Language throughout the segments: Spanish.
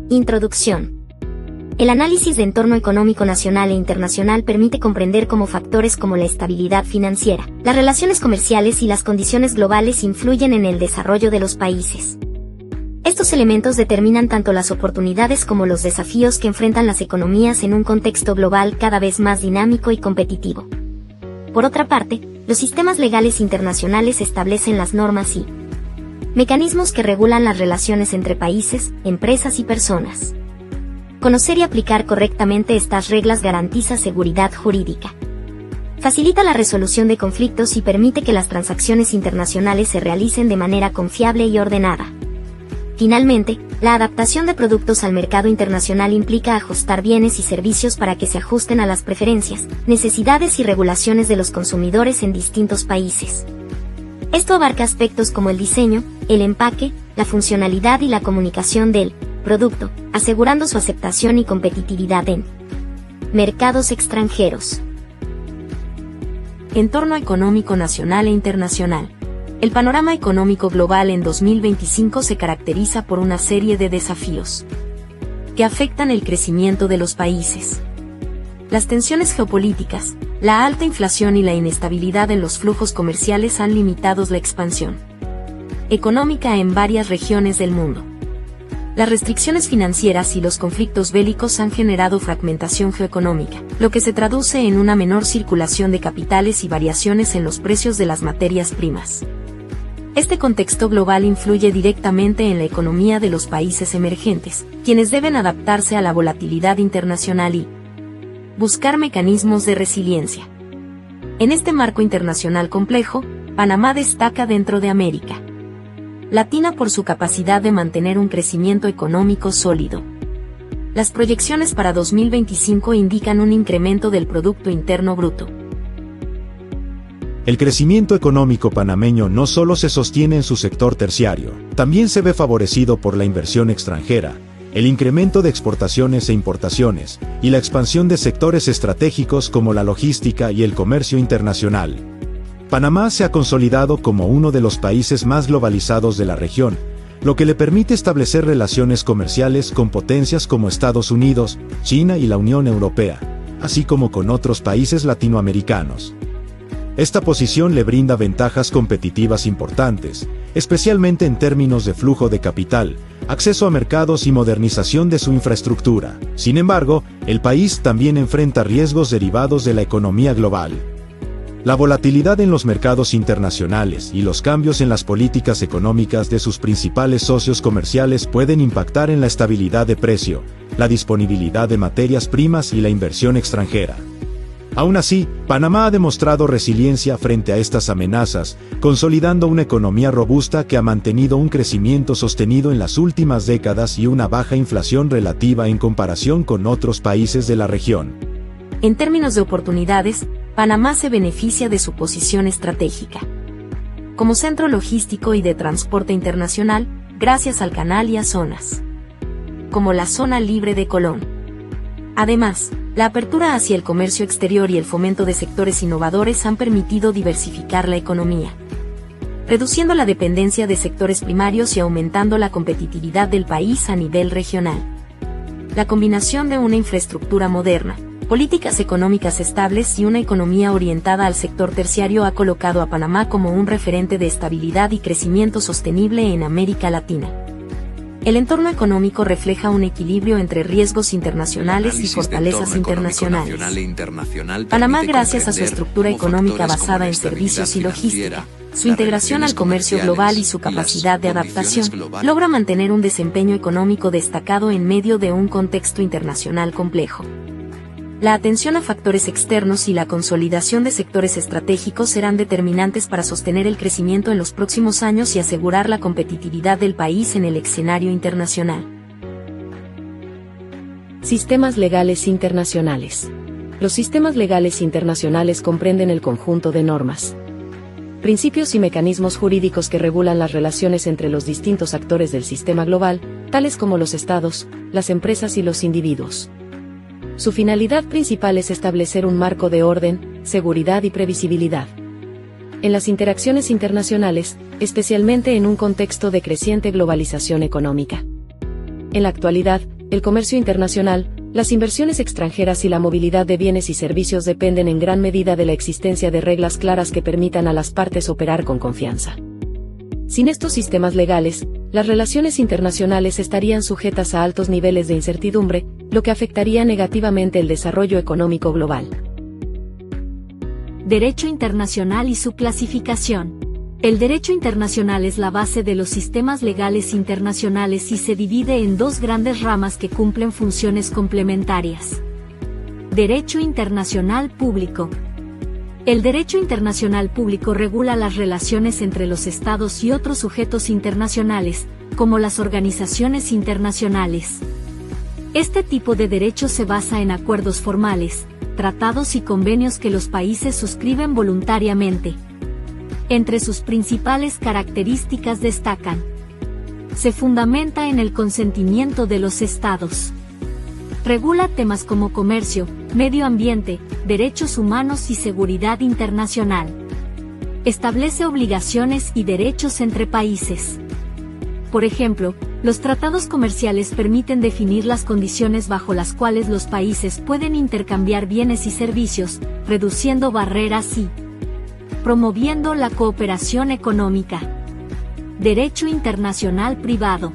Introducción. El análisis de entorno económico nacional e internacional permite comprender cómo factores como la estabilidad financiera, las relaciones comerciales y las condiciones globales influyen en el desarrollo de los países. Estos elementos determinan tanto las oportunidades como los desafíos que enfrentan las economías en un contexto global cada vez más dinámico y competitivo. Por otra parte, los sistemas legales internacionales establecen las normas y mecanismos que regulan las relaciones entre países, empresas y personas. Conocer y aplicar correctamente estas reglas garantiza seguridad jurídica. Facilita la resolución de conflictos y permite que las transacciones internacionales se realicen de manera confiable y ordenada. Finalmente, la adaptación de productos al mercado internacional implica ajustar bienes y servicios para que se ajusten a las preferencias, necesidades y regulaciones de los consumidores en distintos países. Esto abarca aspectos como el diseño, el empaque, la funcionalidad y la comunicación del producto, asegurando su aceptación y competitividad en mercados extranjeros. Entorno económico nacional e internacional. El panorama económico global en 2025 se caracteriza por una serie de desafíos que afectan el crecimiento de los países. Las tensiones geopolíticas, la alta inflación y la inestabilidad en los flujos comerciales han limitado la expansión económica en varias regiones del mundo. Las restricciones financieras y los conflictos bélicos han generado fragmentación geoeconómica, lo que se traduce en una menor circulación de capitales y variaciones en los precios de las materias primas. Este contexto global influye directamente en la economía de los países emergentes, quienes deben adaptarse a la volatilidad internacional y buscar mecanismos de resiliencia. En este marco internacional complejo, Panamá destaca dentro de América Latina por su capacidad de mantener un crecimiento económico sólido. Las proyecciones para 2025 indican un incremento del Producto Interno Bruto. El crecimiento económico panameño no solo se sostiene en su sector terciario, también se ve favorecido por la inversión extranjera, el incremento de exportaciones e importaciones, y la expansión de sectores estratégicos como la logística y el comercio internacional. Panamá se ha consolidado como uno de los países más globalizados de la región, lo que le permite establecer relaciones comerciales con potencias como Estados Unidos, China y la Unión Europea, así como con otros países latinoamericanos. Esta posición le brinda ventajas competitivas importantes, especialmente en términos de flujo de capital, acceso a mercados y modernización de su infraestructura. Sin embargo, el país también enfrenta riesgos derivados de la economía global. La volatilidad en los mercados internacionales y los cambios en las políticas económicas de sus principales socios comerciales pueden impactar en la estabilidad de precio, la disponibilidad de materias primas y la inversión extranjera. Aún así, Panamá ha demostrado resiliencia frente a estas amenazas, consolidando una economía robusta que ha mantenido un crecimiento sostenido en las últimas décadas y una baja inflación relativa en comparación con otros países de la región. En términos de oportunidades, Panamá se beneficia de su posición estratégica como centro logístico y de transporte internacional, gracias al canal y a zonas como la Zona Libre de Colón. Además, la apertura hacia el comercio exterior y el fomento de sectores innovadores han permitido diversificar la economía, reduciendo la dependencia de sectores primarios y aumentando la competitividad del país a nivel regional. La combinación de una infraestructura moderna, políticas económicas estables y una economía orientada al sector terciario ha colocado a Panamá como un referente de estabilidad y crecimiento sostenible en América Latina. El entorno económico refleja un equilibrio entre riesgos internacionales y fortalezas internacionales. Panamá, gracias a su estructura económica basada en servicios y logística, su integración al comercio global y su capacidad de adaptación, logra mantener un desempeño económico destacado en medio de un contexto internacional complejo. La atención a factores externos y la consolidación de sectores estratégicos serán determinantes para sostener el crecimiento en los próximos años y asegurar la competitividad del país en el escenario internacional. Sistemas legales internacionales. Los sistemas legales internacionales comprenden el conjunto de normas, principios y mecanismos jurídicos que regulan las relaciones entre los distintos actores del sistema global, tales como los estados, las empresas y los individuos. Su finalidad principal es establecer un marco de orden, seguridad y previsibilidad en las interacciones internacionales, especialmente en un contexto de creciente globalización económica. En la actualidad, el comercio internacional, las inversiones extranjeras y la movilidad de bienes y servicios dependen en gran medida de la existencia de reglas claras que permitan a las partes operar con confianza. Sin estos sistemas legales, las relaciones internacionales estarían sujetas a altos niveles de incertidumbre, lo que afectaría negativamente el desarrollo económico global. Derecho internacional y su clasificación. El derecho internacional es la base de los sistemas legales internacionales y se divide en dos grandes ramas que cumplen funciones complementarias. Derecho internacional público. El derecho internacional público regula las relaciones entre los estados y otros sujetos internacionales, como las organizaciones internacionales. Este tipo de derecho se basa en acuerdos formales, tratados y convenios que los países suscriben voluntariamente. Entre sus principales características destacan: se fundamenta en el consentimiento de los estados. Regula temas como comercio, medio ambiente, derechos humanos y seguridad internacional. Establece obligaciones y derechos entre países. Por ejemplo, los tratados comerciales permiten definir las condiciones bajo las cuales los países pueden intercambiar bienes y servicios, reduciendo barreras y promoviendo la cooperación económica. Derecho internacional privado.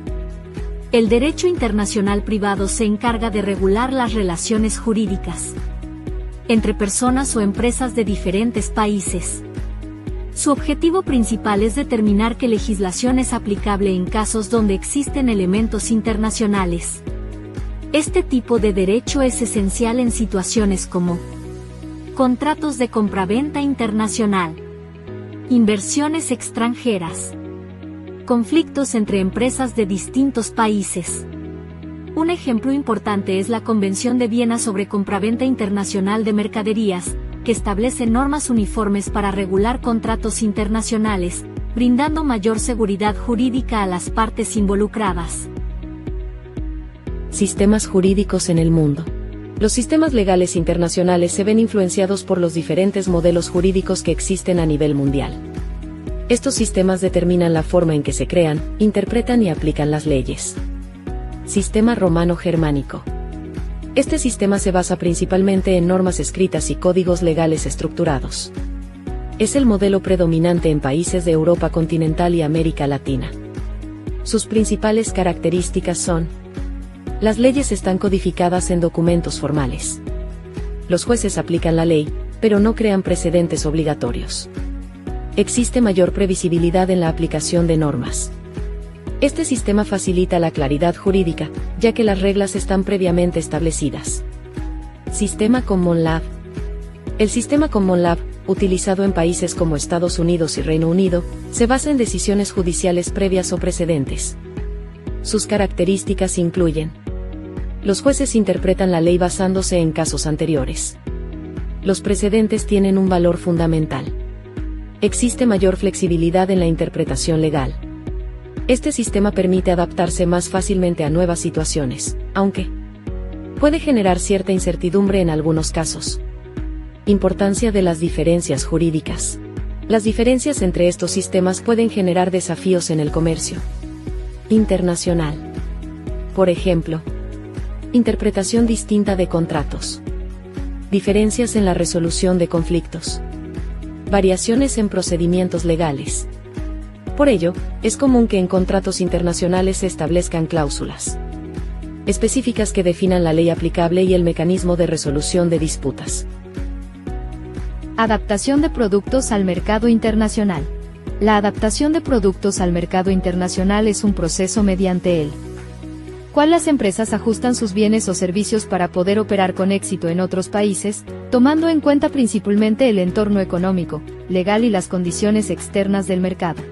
El derecho internacional privado se encarga de regular las relaciones jurídicas entre personas o empresas de diferentes países. Su objetivo principal es determinar qué legislación es aplicable en casos donde existen elementos internacionales. Este tipo de derecho es esencial en situaciones como contratos de compraventa internacional, inversiones extranjeras, conflictos entre empresas de distintos países. Un ejemplo importante es la Convención de Viena sobre compraventa internacional de mercaderías, que establece normas uniformes para regular contratos internacionales, brindando mayor seguridad jurídica a las partes involucradas. Sistemas jurídicos en el mundo. Los sistemas legales internacionales se ven influenciados por los diferentes modelos jurídicos que existen a nivel mundial. Estos sistemas determinan la forma en que se crean, interpretan y aplican las leyes. Sistema romano-germánico. Este sistema se basa principalmente en normas escritas y códigos legales estructurados. Es el modelo predominante en países de Europa continental y América Latina. Sus principales características son: las leyes están codificadas en documentos formales. Los jueces aplican la ley, pero no crean precedentes obligatorios. Existe mayor previsibilidad en la aplicación de normas. Este sistema facilita la claridad jurídica, ya que las reglas están previamente establecidas. Sistema Common Law. El sistema Common Law, utilizado en países como Estados Unidos y Reino Unido, se basa en decisiones judiciales previas o precedentes. Sus características incluyen: los jueces interpretan la ley basándose en casos anteriores. Los precedentes tienen un valor fundamental. Existe mayor flexibilidad en la interpretación legal. Este sistema permite adaptarse más fácilmente a nuevas situaciones, aunque puede generar cierta incertidumbre en algunos casos. Importancia de las diferencias jurídicas. Las diferencias entre estos sistemas pueden generar desafíos en el comercio internacional. Por ejemplo, interpretación distinta de contratos. Diferencias en la resolución de conflictos. Variaciones en procedimientos legales. Por ello, es común que en contratos internacionales se establezcan cláusulas específicas que definan la ley aplicable y el mecanismo de resolución de disputas. Adaptación de productos al mercado internacional. La adaptación de productos al mercado internacional es un proceso mediante el cual las empresas ajustan sus bienes o servicios para poder operar con éxito en otros países, tomando en cuenta principalmente el entorno económico, legal y las condiciones externas del mercado.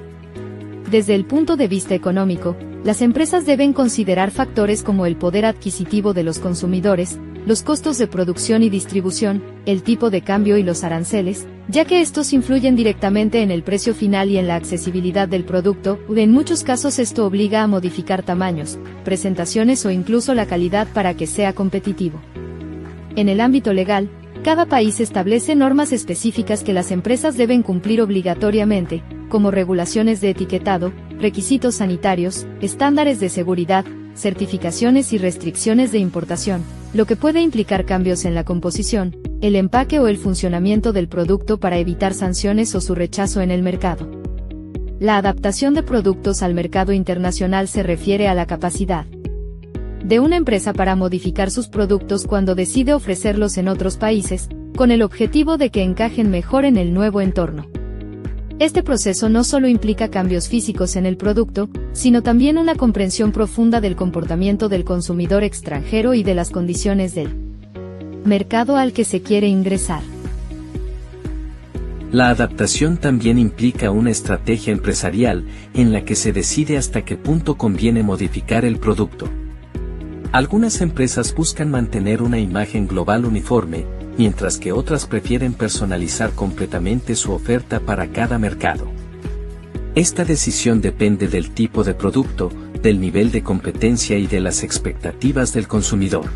Desde el punto de vista económico, las empresas deben considerar factores como el poder adquisitivo de los consumidores, los costos de producción y distribución, el tipo de cambio y los aranceles, ya que estos influyen directamente en el precio final y en la accesibilidad del producto. En muchos casos esto obliga a modificar tamaños, presentaciones o incluso la calidad para que sea competitivo. En el ámbito legal, cada país establece normas específicas que las empresas deben cumplir obligatoriamente, como regulaciones de etiquetado, requisitos sanitarios, estándares de seguridad, certificaciones y restricciones de importación, lo que puede implicar cambios en la composición, el empaque o el funcionamiento del producto para evitar sanciones o su rechazo en el mercado. La adaptación de productos al mercado internacional se refiere a la capacidad de una empresa para modificar sus productos cuando decide ofrecerlos en otros países, con el objetivo de que encajen mejor en el nuevo entorno. Este proceso no solo implica cambios físicos en el producto, sino también una comprensión profunda del comportamiento del consumidor extranjero y de las condiciones del mercado al que se quiere ingresar. La adaptación también implica una estrategia empresarial en la que se decide hasta qué punto conviene modificar el producto. Algunas empresas buscan mantener una imagen global uniforme, mientras que otras prefieren personalizar completamente su oferta para cada mercado. Esta decisión depende del tipo de producto, del nivel de competencia y de las expectativas del consumidor.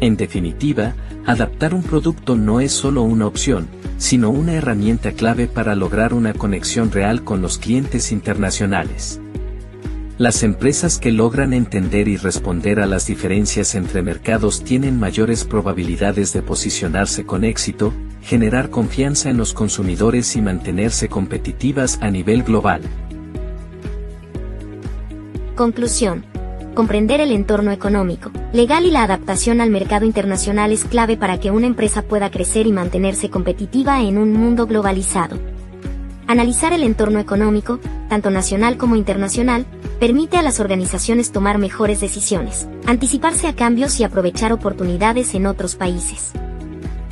En definitiva, adaptar un producto no es solo una opción, sino una herramienta clave para lograr una conexión real con los clientes internacionales. Las empresas que logran entender y responder a las diferencias entre mercados tienen mayores probabilidades de posicionarse con éxito, generar confianza en los consumidores y mantenerse competitivas a nivel global. Conclusión. Comprender el entorno económico, legal y la adaptación al mercado internacional es clave para que una empresa pueda crecer y mantenerse competitiva en un mundo globalizado. Analizar el entorno económico, tanto nacional como internacional, permite a las organizaciones tomar mejores decisiones, anticiparse a cambios y aprovechar oportunidades en otros países.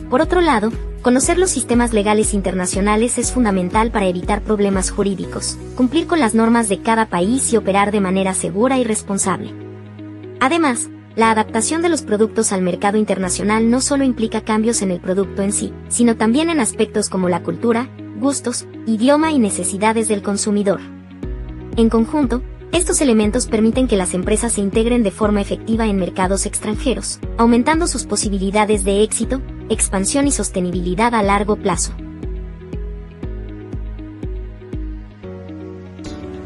Por otro lado, conocer los sistemas legales internacionales es fundamental para evitar problemas jurídicos, cumplir con las normas de cada país y operar de manera segura y responsable. Además, la adaptación de los productos al mercado internacional no solo implica cambios en el producto en sí, sino también en aspectos como la cultura, gustos, idioma y necesidades del consumidor. En conjunto, estos elementos permiten que las empresas se integren de forma efectiva en mercados extranjeros, aumentando sus posibilidades de éxito, expansión y sostenibilidad a largo plazo.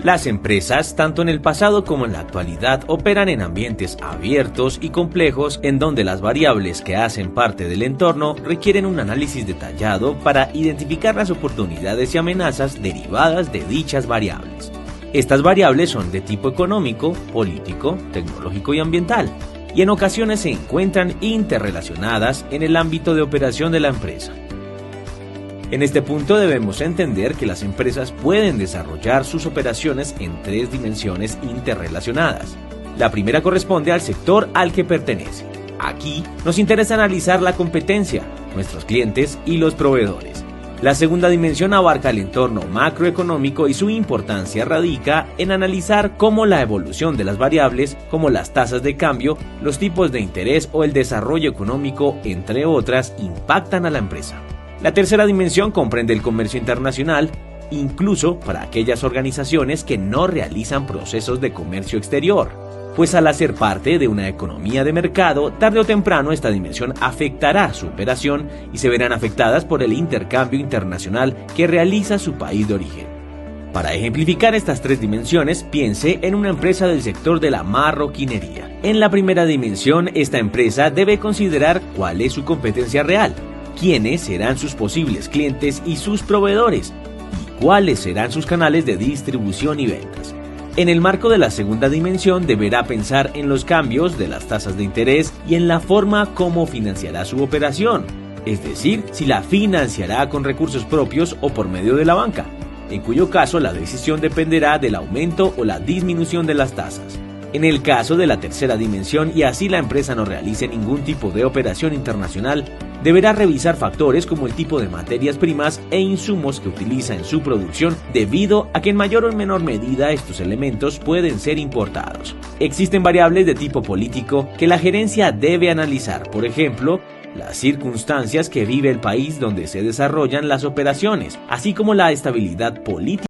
Las empresas, tanto en el pasado como en la actualidad, operan en ambientes abiertos y complejos en donde las variables que hacen parte del entorno requieren un análisis detallado para identificar las oportunidades y amenazas derivadas de dichas variables. Estas variables son de tipo económico, político, tecnológico y ambiental, y en ocasiones se encuentran interrelacionadas en el ámbito de operación de la empresa. En este punto debemos entender que las empresas pueden desarrollar sus operaciones en tres dimensiones interrelacionadas. La primera corresponde al sector al que pertenece. Aquí nos interesa analizar la competencia, nuestros clientes y los proveedores. La segunda dimensión abarca el entorno macroeconómico y su importancia radica en analizar cómo la evolución de las variables, como las tasas de cambio, los tipos de interés o el desarrollo económico, entre otras, impactan a la empresa. La tercera dimensión comprende el comercio internacional, incluso para aquellas organizaciones que no realizan procesos de comercio exterior, pues al hacer parte de una economía de mercado, tarde o temprano esta dimensión afectará su operación y se verán afectadas por el intercambio internacional que realiza su país de origen. Para ejemplificar estas tres dimensiones, piense en una empresa del sector de la marroquinería. En la primera dimensión, esta empresa debe considerar cuál es su competencia real, quiénes serán sus posibles clientes y sus proveedores, y cuáles serán sus canales de distribución y ventas. En el marco de la segunda dimensión deberá pensar en los cambios de las tasas de interés y en la forma como financiará su operación, es decir, si la financiará con recursos propios o por medio de la banca, en cuyo caso la decisión dependerá del aumento o la disminución de las tasas. En el caso de la tercera dimensión y así la empresa no realice ningún tipo de operación internacional, deberá revisar factores como el tipo de materias primas e insumos que utiliza en su producción, debido a que en mayor o menor medida estos elementos pueden ser importados. Existen variables de tipo político que la gerencia debe analizar, por ejemplo, las circunstancias que vive el país donde se desarrollan las operaciones, así como la estabilidad política